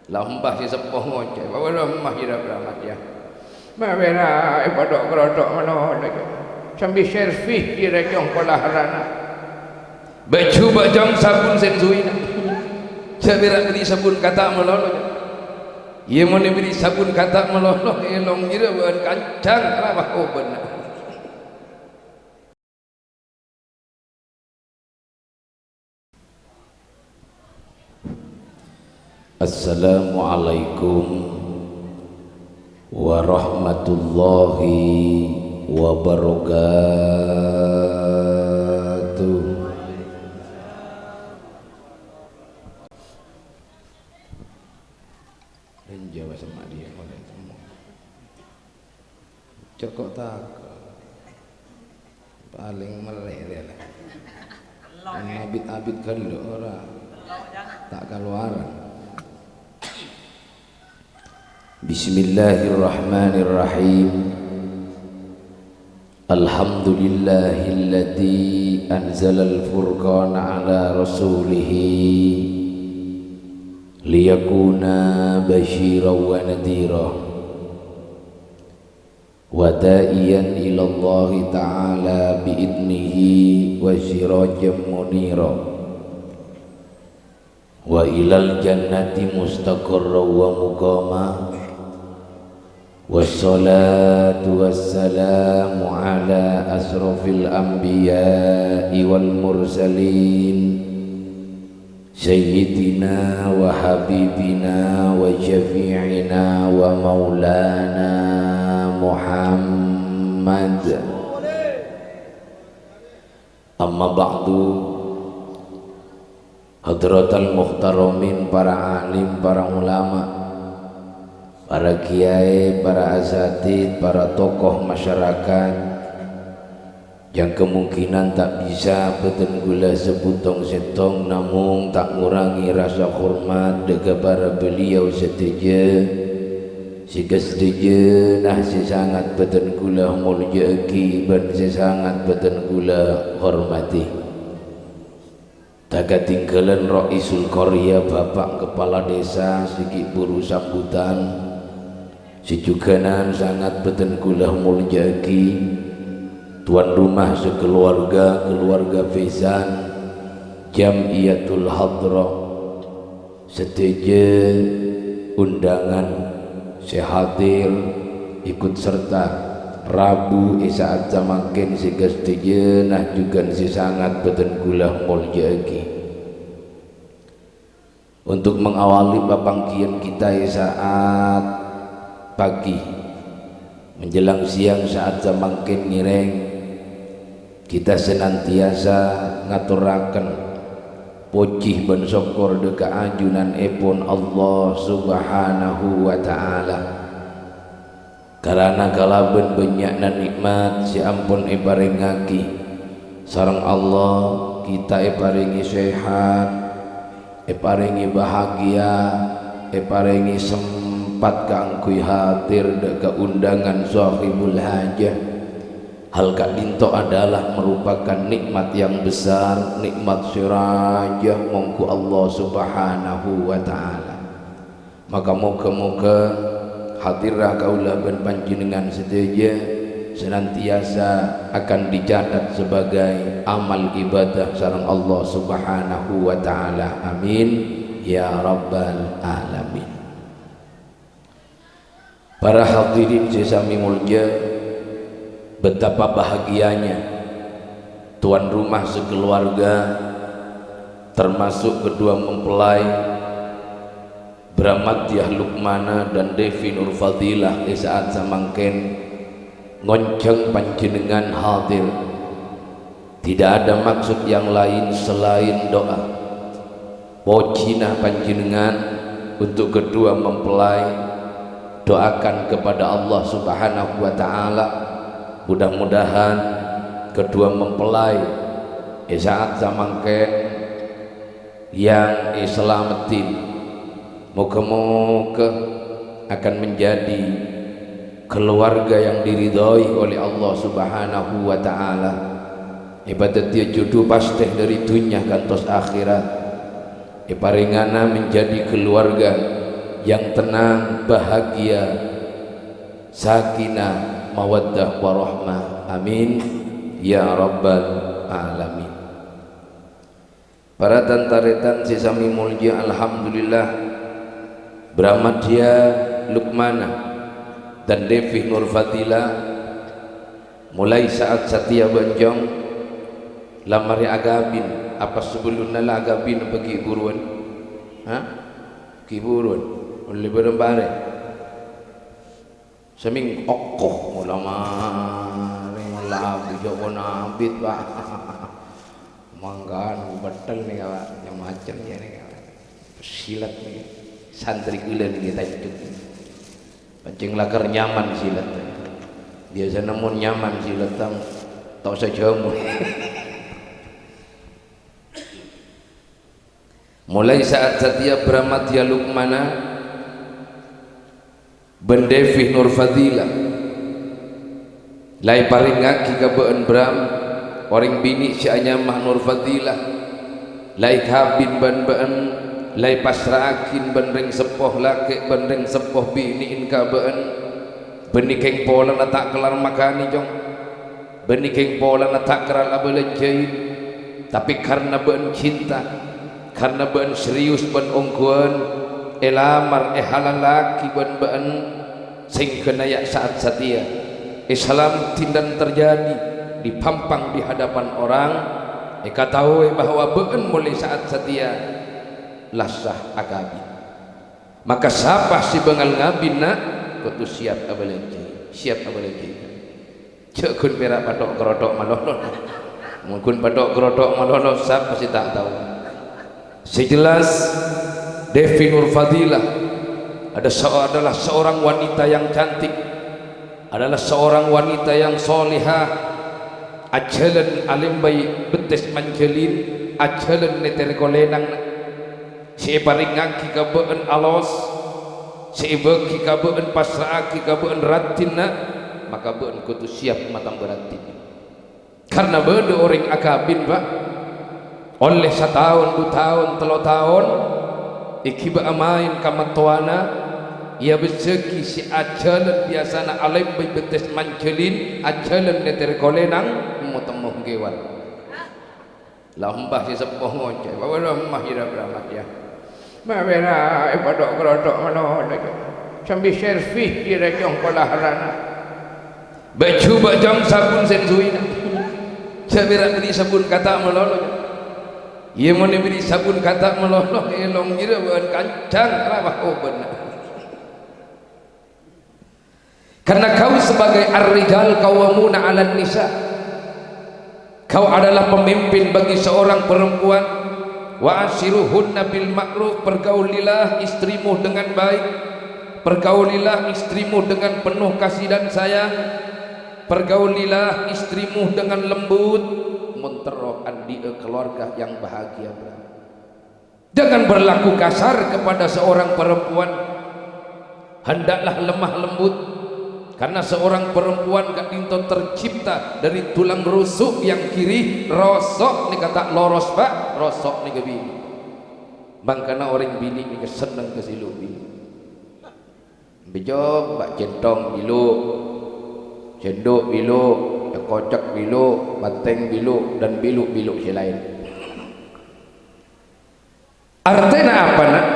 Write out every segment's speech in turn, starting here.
lambah si sepuh ngoceh bawa lemah hidup rahmat ya mabena ibadah kerodok mana lagi sambil servis kira jong pelaharana baju bajang sabun sensuina sabira beri sabun kata melolo ia mau beri sabun kata melolo elong kira bukan kancang lah oh benar. Assalamualaikum warahmatullahi wabarakatuh. Dan jawab sama dia oleh semua. Cokok tak paling melek dia lah. Abid-abid kan orang tak keluaran. Bismillahirrahmanirrahim. Alhamdulillahilladzi anzalal furqana ala rasulih liyakuna basyiran wa nadhira wa da'iyan ila Allah ta'ala biidnihi wa sirajan munira wa ilal jannati mustaqarra wa muqama. Wassalatu wassalamu ala asrafil anbiya'i wal mursalin sayyidina wa habibina wa syafi'ina wa maulana Muhammad. Amma ba'du, hadratal muhtaramin, para alim, para ulama, para kiai, para asatid, para tokoh masyarakat yang kemungkinan tak bisa beten gula seputong setong, namun tak ngurangi rasa hormat kepada beliau setuju siga setuju nah sesangat beten gula muljaki dan sesangat beten gula hormati. Tak ketinggalan Raisul Qarya, bapak kepala desa sikit buru sambutan sejuganan sangat beten kulah muljaki, tuan rumah sekeluarga, keluarga Faizan Jamiatul Hadrah setuju undangan sehadir ikut serta Rabu isaat samakin siga setuju nah juga si sangat beten kulah muljaki untuk mengawali papangkian kita saat pagi menjelang siang saat semakin ngireng kita senantiasa ngaturaken pojih ben syukur deka ajunan epon Allah subhanahu wa ta'ala karena kalaben banyak nikmat si ampun iparingaki sareng Allah kita iparingi sehat iparingi bahagia iparingi sempat kangkui hadir deka undangan sahibul hajah. Hal kak dinto adalah merupakan nikmat yang besar, nikmat sirajah mongku Allah subhanahu wa ta'ala. Maka moga-moga hadirah kaulah ben panjenengan setuju senantiasa akan dicatat sebagai amal ibadah sareng Allah subhanahu wa ta'ala. Amin ya rabbal alamin. Para hadirin sesami mulya, betapa bahagianya tuan rumah sekeluarga termasuk kedua mempelai Bramatiah Lukmana dan Devi Nur Fadilah saat samangken ngonceng panjenengan hadir. Tidak ada maksud yang lain selain doa pocinah panjenengan untuk kedua mempelai. Doakan kepada Allah subhanahu wa ta'ala mudah-mudahan kedua mempelai saat samangken yang islamatin moga-moga akan menjadi keluarga yang diridhoi oleh Allah subhanahu wa ta'ala. Ibadat dia jodoh pasti dari dunia kantos akhirat. Iparingana menjadi keluarga yang tenang, bahagia, sakinah, mawaddah warahmah. Amin ya rabbal alamin. Para tantaretan sesami mulya, alhamdulillah Bramadya Lukmana dan Devi Nur Fadila mulai saat Satya Banjong lamari agabin apa sebelumnya lah agabin bagi guruan kiburuan oleh berembare seming okoh ulama ring Jawa nabit pak manggan betul nih pak yang macam nih silat nih santri kula nih kita itu pancing lakar nyaman silat biasa namun nyaman silat tau saja mulai saat Satya Bramadya Lukmana Bendevi Nur Fadila lai paring ngaki kabeen Bram orang bini syanyamah Nur Fadila lai kabin ban-ban lai pasraakin bandeng sepoh laki bandeng sepoh biniin kabeen benikeng pola na tak kelar makani jong benikeng pola na tak keral abelenjain tapi karena ben cinta karena ben serius ben ongkuan elamar halalaki ben sing kenaya saat Satya Islam tindan terjadi dipampang di hadapan orang katahui bahwa ben mulai saat Satya lasah agabin maka siapa si bengal ngabin nak kutu siap abalenji cekun perak patok kerotok malono mungkin patok kerotok malono siapa si tak tahu. Sejelas Devi Nur Fadilah adalah seorang wanita yang cantik, adalah seorang wanita yang solihah, ajalan alim bayi betes manjelin, ajalan neter kolenang, si paring ngaki kabeen alos, si beki kabeen pasraaki kabeen ratina, maka been kutu siap matang beratin. Karena beda orang akabin pak. Oleh setahun, 2 tahun, 3 tahun ikiba amain kamatuana ia bersegi si ajalan biasana alim betes mancelin ajalan neter kolenang mutemuh gewan lambah si sepuh ngoceh bawa lemah hira Bramadya mawera padok kerodok mano sambil servis kira jong kolaharana baju bajang sabun sensuina sabira beri sabun kata melolo ia mau diberi sabun kata meloloh elong gira bukan kancang rabah benar karena kau sebagai ar-rijal qawwamuna 'alan nisa kau adalah pemimpin bagi seorang perempuan wa ashiruhunna bil ma'ruf pergaulilah istrimu dengan baik pergaulilah istrimu dengan penuh kasih dan sayang pergaulilah istrimu dengan lembut munteroh andi keluarga yang bahagia. Jangan berlaku kasar kepada seorang perempuan, hendaklah lemah lembut karena seorang perempuan gak dinto tercipta dari tulang rusuk yang kiri rosok ni kata loros pak rosok ni ke bini bangkana orang bini ni seneng ke silu bini bejob bak centong bilu cendok bilu kocak bilu, bateng bilu, dan bilu-bilu si lain. Artinya apa nak?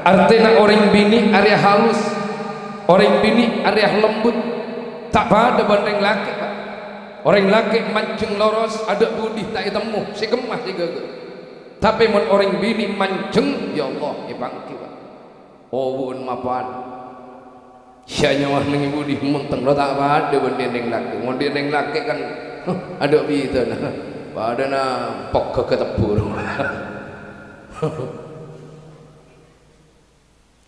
Artinya orang bini area halus, orang bini area lembut, tak pada bandeng laki pak. Orang laki mancing loros, ada budi tak temu, si gemah si gagal. Tapi mun orang bini mancing, ya Allah, bangki pak. Oh bun mapan. Sianya wah nengi budi menteng lo tak ada bendeng laki, bendeng laki kan ada begitu nah, pada na pok ke ketepur.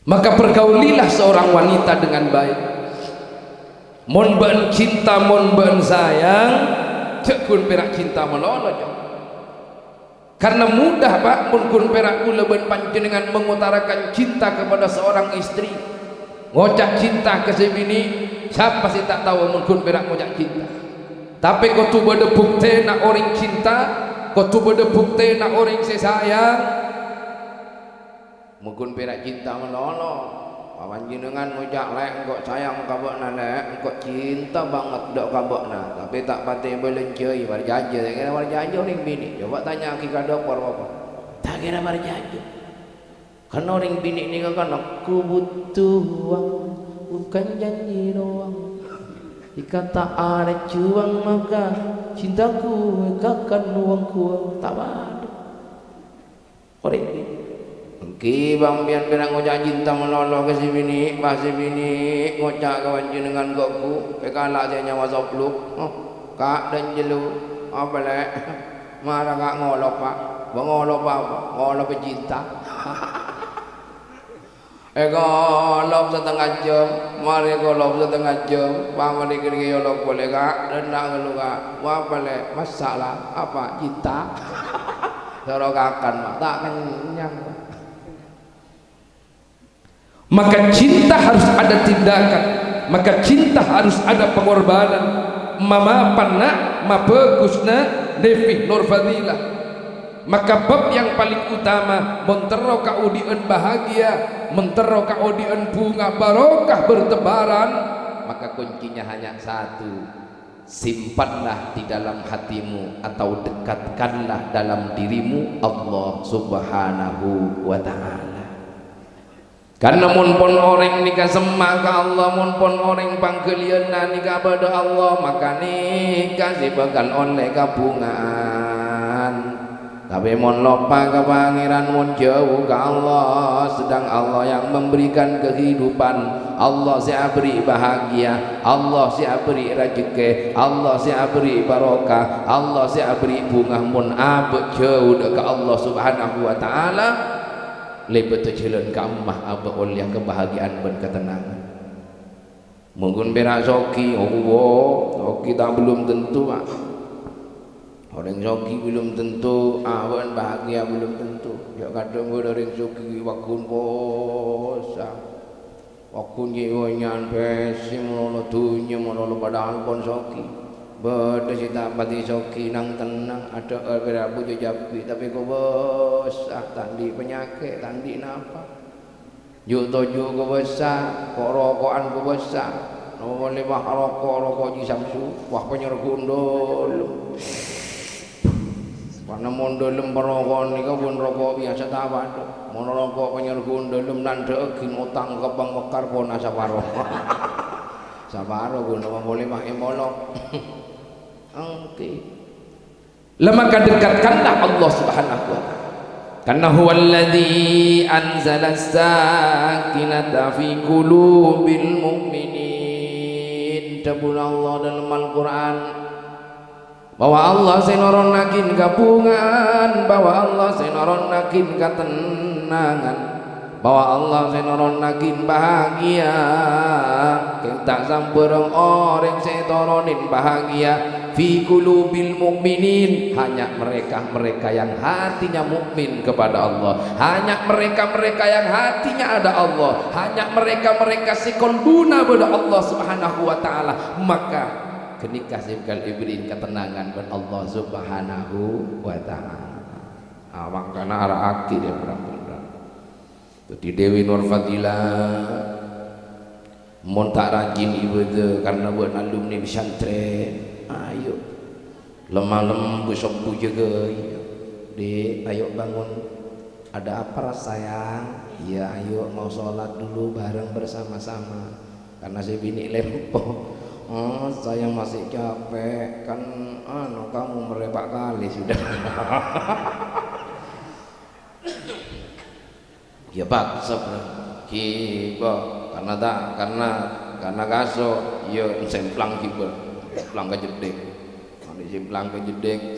Maka pergaulilah seorang wanita dengan baik. Mon ben cinta, mon ben sayang, cekun perak cinta melolo. Karena mudah pak, mon kun perak kula ben panjenengan mengutarakan cinta kepada seorang istri. Ngocak cinta ke si bini siapa sih tak tahu mungkin berak ngocak cinta tapi kau tu berde bukti nak orang cinta kau tu berde bukti nak orang sayang mungkin berak cinta melolo panjenengan ngojak lek engko sayang ka bokna lek engko cinta banget dok ka bokna tapi tak pati belencei barjaja kira barjaja ning bini coba tanya ki ka dokter apa tak kira barjaja karena orang bini ni kan aku butuh uang bukan janji doang jika tak ada cuang maka cintaku akan uangku tak ada orang bini Ki bang biar kena ngocak cinta menolong ke si bini, pas si bini ngocak kawan jenengan kokku, pekalak saya nyawa sopluk, kak dan jelu, apa lek, marah kak ngolok pak, ngolok apa, ngolok pecinta, ngolok setengah jam, mari ngolok setengah jam, pamali kiri ngolok boleh kak, dan nak ngelu kak, apa lek, masalah apa cinta, sorokakan mak, tak kenyang. Maka cinta harus ada tindakan, maka cinta harus ada pengorbanan. Mama panna mabagusna Devi Nur Fadilah. Maka bab yang paling utama mentero kaudian bahagia, mentero kaudian bunga barokah bertebaran, maka kuncinya hanya satu. Simpanlah di dalam hatimu atau dekatkanlah dalam dirimu Allah Subhanahu wa ta'ala. Karena mun pon orang nikah semak ke Allah, mun pon orang panggelian nikah pada Allah, maka nikah si bakal oleh kabungan. Tapi mun lupa ke pangeran, mun jauh ke Allah, sedang Allah yang memberikan kehidupan, Allah siap beri bahagia, Allah siap beri rezeki, Allah siap beri barokah, Allah siap beri bunga. Mun abek jauh ke Allah Subhanahu wa ta'ala, lebih terjalan ke emak apa oleh kebahagiaan dan ketenangan. Mungkin berak soki, soki tak belum tentu mak. Orang soki belum tentu, awan bahagia belum tentu. Ya kadang orang soki wakun bosa, wakun jiwanya pesim menolong dunia menolong padahal pon soki. Beda cita pati soki nang tenang ada berabu jajapi tapi kau besar tandi penyakit tandi napa juk toju kau besar kau rokokan kau besar nomor lima rokok di samsu wah penyergundul karena mondolem perokok ni kau pun rokok biasa tak ada mau rokok penyergundulem nanda kin utang ke bang mekar pun asaparo saparo pun nomor lima emolok. Okay. Maka dekatkanlah Allah Subhanahu wa ta'ala. Karena huwallazi anzala sakinata fi qulubil mu'minin. Dabun Allah dalam Al-Quran bahwa Allah senoron nakin gabungan, bahwa Allah senoron nakin ketenangan, bahwa Allah senoron nakin bahagia. Kita sampereng orang setoronin bahagia fi qulubil mu'minin, hanya mereka-mereka yang hatinya mukmin kepada Allah, hanya mereka-mereka yang hatinya ada Allah, hanya mereka-mereka sikolbuna pada Allah Subhanahu wa ta'ala, maka kenikah sibkal ibrin ketenangan pada Allah Subhanahu wa ta'ala. Makanya arah akhir ya berapa di Dewi Nur Fadilah mon tak rajin ibadah karena buat alumni pesantren. Ayo lemah lembu sobu jaga dek, ayo bangun, ada apa sayang? Ya ayo mau sholat dulu bareng bersama-sama karena saya bini lempo. Saya masih capek kan, kamu merebak kali sudah. Ya paksa kiba karena kaso ya semplang kiba simplang ke jeding, mani simplang ke jeding,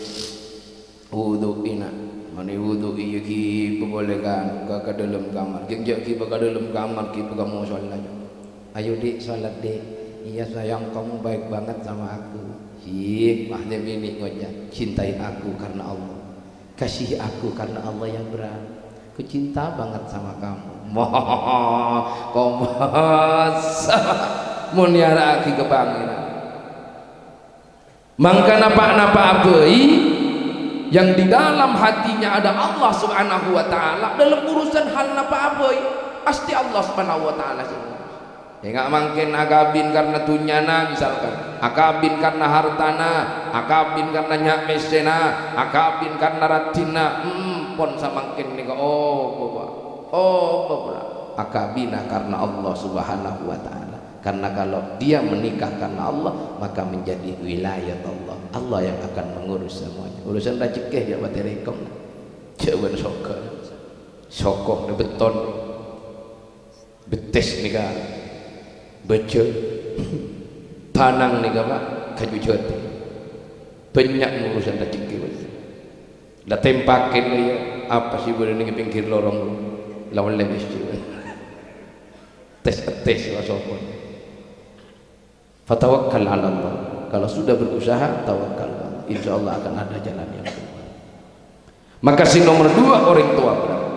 wudhu ina, mani wudhu iya ki bolehkan ke dalam kamar, genjak ki ke dalam kamar ki kamu sholat. Ayo dik sholat dik, iya sayang kamu baik banget sama aku. Ih, mahnya bini ngojak, cintai aku karena Allah, kasih aku karena Allah yang berat. Aku cinta banget sama kamu. Moh, komasa, muniara aki kebangiran. Maka napa abei yang di dalam hatinya ada Allah Subhanahu wa ta'ala, dalam urusan hal napa abei pasti Allah Subhanahu wa taala sing ngurus. Ya nggak mungkin akabin karena dunyana misalkan, akabin karena hartana, akabin karena nyak mesena, akabin karena ratina, pon samangkin nika bapak akabina karena Allah Subhanahu wa taala. Karena kalau dia menikah karena Allah, maka menjadi wilayah Allah. Allah yang akan mengurus semuanya. Urusan rezeki ya bati rekom. Jawan sokok beton betes nika bejo tanang nika Pak kaju jati banyak urusan rezeki lah tempakin ya apa sih boleh ning pinggir lorong lawan lemes tes sokok fatawakkal ala Allah. Kalau sudah berusaha tawakal, insya Allah akan ada jalan yang keluar. Maka si nomor 2 orang tua berapa?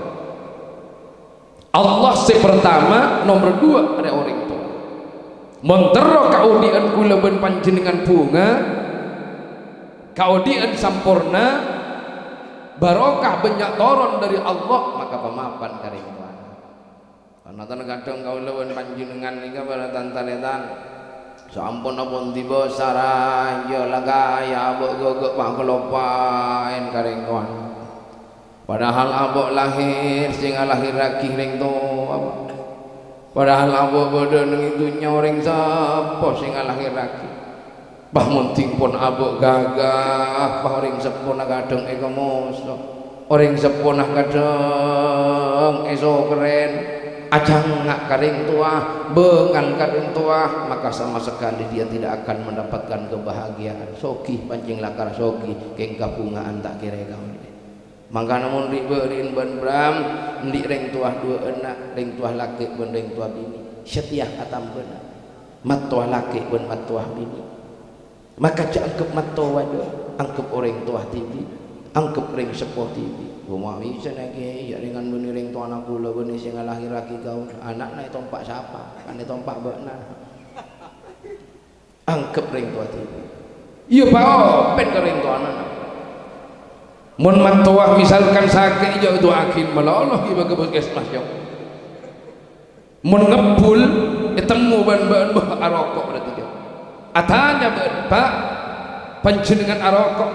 Allah si pertama, nomor 2 ada orang tua. Montero kaudian kula ben panjenengan bunga, kaudian sampurna, barokah banyak toron dari Allah, maka pemapan karing tuan. Karena kadang kaula ben panjenengan nika pada tantanetan sampun apun tiba sarah ya lagaya abok gogok pak kelopain karing tuan. Padahal abok lahir sing lahir lagi ring tua. Padahal abok bodoh nang dunya orang sapa sing lahir lagi. Bah munting pun abok gagah, bah orang sepuna kadang eka moso. Orang sepuna kadang esok keren. Ajang ngak karing tua, bengan karing tua, maka sama sekali dia tidak akan mendapatkan kebahagiaan. Soki pancing lakar soki, kengka bungaan tak kira kau ini. Maka namun riberin ban bram, ndik ring tua 2 anak, ring tua laki ban ring tua bini. Setia atam beuna. Mat tua laki ban mat tua bini. Maka angkep mat tua waduh, angkep orang tua tibi, angkep ring sepuh tibi. Bumawi senagi ya dengan beni ring tua anak kula beni sing lahir laki kau anak naik tompak siapa? Kan tompak beuna. Angkep ring tua tibi. Iya Pak, pen ring tua anak. Mun matuah misalkan sakit jauh itu akhir meloloh iba ke puskesmas jauh. Mun ngebul ketemu ban-ban bah arokok berarti jauh. Atanya Pak panjenengan arokok.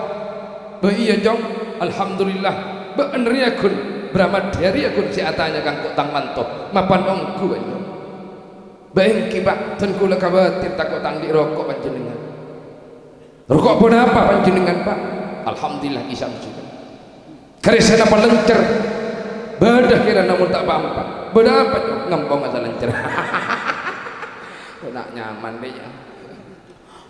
Bah iya jauh. Alhamdulillah. Ba anriyakun bramadhariyakun si atanya kanggo tang manto. Mapan ongku jauh. Ba engki Pak ten kula kabatir takut tang di rokok panjenengan. Rokok pun apa panjenengan Pak? Alhamdulillah isam sudah. Karisana palencer badah kira namun tak pampak badah apa ngempong asal lencer nak nyaman deh ya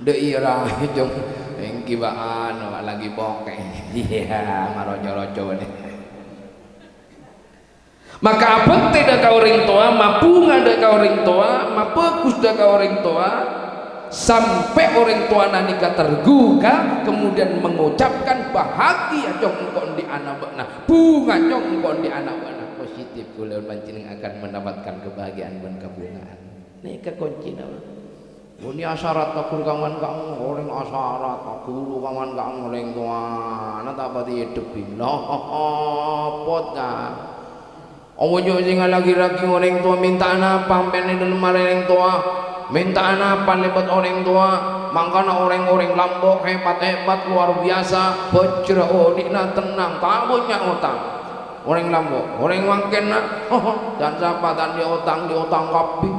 daerah jong engki baan lagi bokeh iya marojo-rojo deh. Maka apa tidak kau ring tua mampu ngada kau ring tua mapekus dah kau ring tua sampai orang tua nanika tergugah kemudian mengucapkan bahagia jong engkau di anak bana bunga jong engkau di anak bana positif kula panjenengan akan mendapatkan kebahagiaan dan kebungaan nika kunci nama punya asyarat takul kawan kamu orang asyarat takul kawan kamu orang tua nata apa dihidupin pot kan omonyo sing lagi-lagi orang tua minta apa pene dalam orang tua minta apa lebat orang tua makanya orang-orang lambok hebat-hebat luar biasa bejra dikna tenang tak punya utang orang lambok orang mangken dan siapa dan dia utang kapi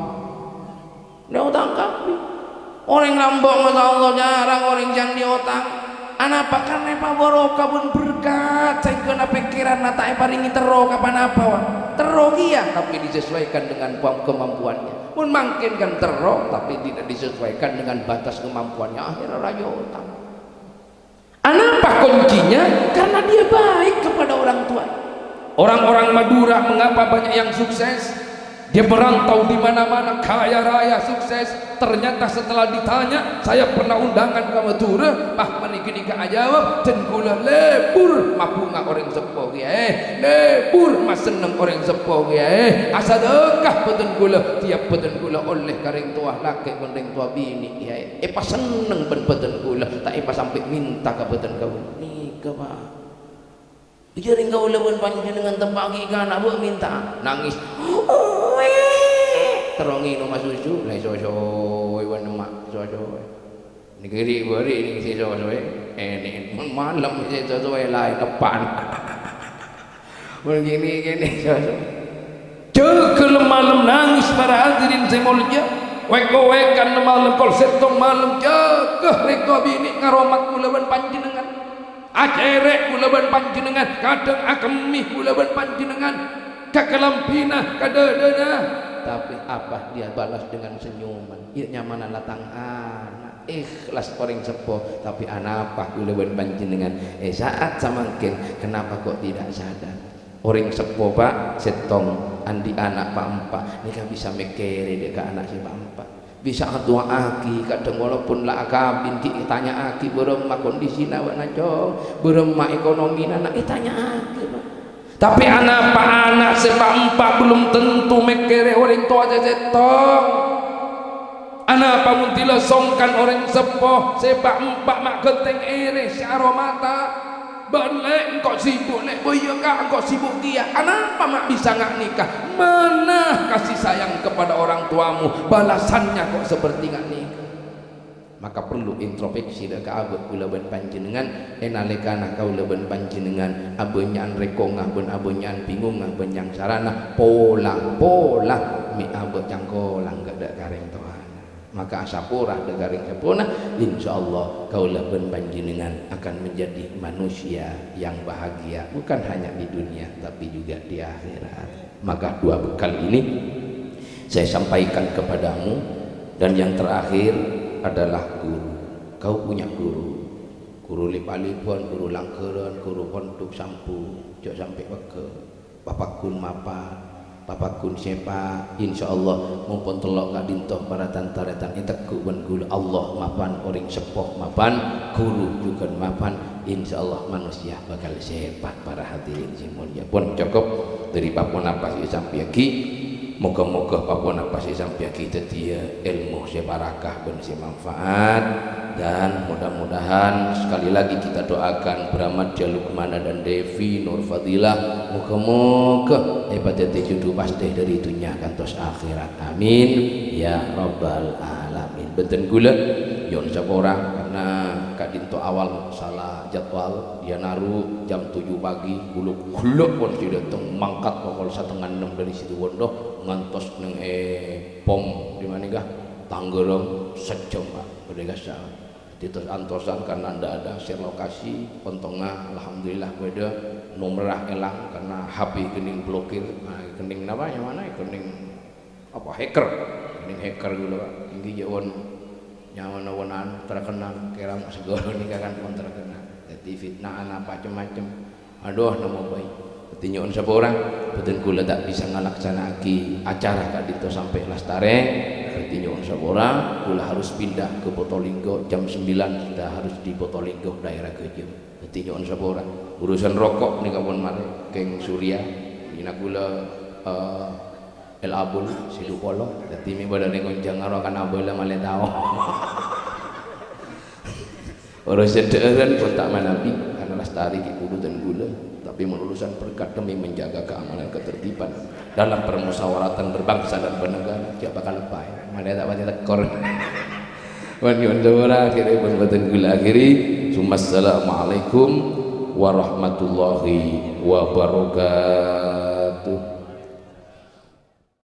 orang lambok masya Allah jarang orang yang dia utang anak apa karena apa barokah pun berkat saya kena pikiran nata paringi terok kapan apa terok iya tapi disesuaikan dengan kemampuannya pun makin kan terok tapi tidak disesuaikan dengan batas kemampuannya akhirnya raja utang. Apa kuncinya? Karena dia baik kepada orang tua. Orang-orang Madura mengapa banyak yang sukses? Dia merantau di mana-mana kaya raya sukses. Ternyata setelah ditanya, saya pernah undangan ke Madura, Pak maniki ka jawab, dan kula lebur mapunga orang sepuh ya, lebur mas seneng orang sepuh ya, asa dekah beten kula, tiap beten kula oleh karing tua laki bendeng tua bini ya, pas seneng beten kula, tak pas sampai minta ke beten kau, nika Pak. Jadi kau lebih panjang dengan tempaki kan abu minta nangis. terongi no masusu lai sosoy wan mak sosoy ni kiri beri ni si sosoy ni malam si sosoy lai depan begini sosoy cekel malam nangis para hadirin semulja wek-wekan malam kol setong malam cekeh reko bini ngaromak kulaban panjenengan acerek kulaban panjenengan kadang akemih kulaban panjenengan kakelampina kadadana tapi apa dia balas dengan senyuman ieu nyamana latang anak ikhlas orang sepo tapi anapa kulaban panjenengan saat samangkin kenapa kok tidak sadar orang sepo pak setong andi anak pak empat ini kan bisa mikir dek ke anak si pak empat bisa tua aki kadang walaupun lah kabin tanya aki beremah kondisi nawa naco beremah ekonomi anak tanya aki pak tapi anak pak anak si pak empat belum tentu mikir orang tua aja setong anak pak muntila songkan orang sepo si pak empat mak genteng ere si aromata balik engkau sibuk nek boyo kak engkau sibuk dia kenapa mak bisa nggak nikah mana kasih sayang kepada orang tuamu balasannya kok seperti nggak nikah maka perlu introspeksi dak ka abet kula ben panjenengan enalekana kaula ben panjenengan abeunyan rekongah ben abeunyan bingungah ben yang sarana pola mi abet cangkolang gak ada kareng tohan maka asapurah degaring sepuna insyaallah kaula ben panjenengan akan menjadi manusia yang bahagia bukan hanya di dunia tapi juga di akhirat maka dua bekal ini saya sampaikan kepadamu dan yang terakhir adalah guru kau punya guru lip-alipuan guru langkeureun guru pondok sampu jok sampai weke papakun mapa papakun siapa insyaallah mumpun telok ka dintoh para tantaretan iteku ben guru Allah mapan orang sepoh mapan guru juga mapan insyaallah manusia bakal sepat para hadirin semuanya pun cukup dari papun apa sih sampai aki moga-moga papun apa sih sampai aki tetia ilmu sebarakah ben manfaat dan mudah-mudahan sekali lagi kita doakan Bramadja Lukmana dan Devi Nur Fadilah moga-moga hepatitis judu pasti dari dunia kantos akhirat amin ya rabbal alamin benten gula yon sapora karena kadinto awal salah jadwal dia naruh jam 7 pagi guluk pun sudah datang mangkat pokok 5:30 dari situ Bondo ngantos neng pom di mana kah Tangerang sejam pak berdeka titus antosan karena ndak ada share lokasi pontongah alhamdulillah beda nomorah elang karena HP kening blokir nah, kening apa yang mana kening apa hacker dulu pak tinggi jauhan nyaman-nyaman terkenal kira segala ini kan pun terkenal jadi fitnah apa macam-macam aduh nama baik tinjauan seorang betul kula tak bisa ngalaksanakan acara kak itu sampai lastare tinjauan seorang kula harus pindah ke Botolinggo jam 9 sudah harus di Botolinggo daerah Kejem tinjauan seorang urusan rokok nih kawan mare keng Surya ina kula El Abul silu polo dadi mi badan ngonjang karo kan abul male tao urusan deureun pun tak manabi karena lastari ki kudu dan gula tapi melulusan berkat demi menjaga keamanan ketertiban dalam permusyawaratan berbangsa dan bernegara dia bakal lepas mana tak pati tekor wan yon dora akhiri pun boten gula akhiri assalamualaikum warahmatullahi wabarakatuh.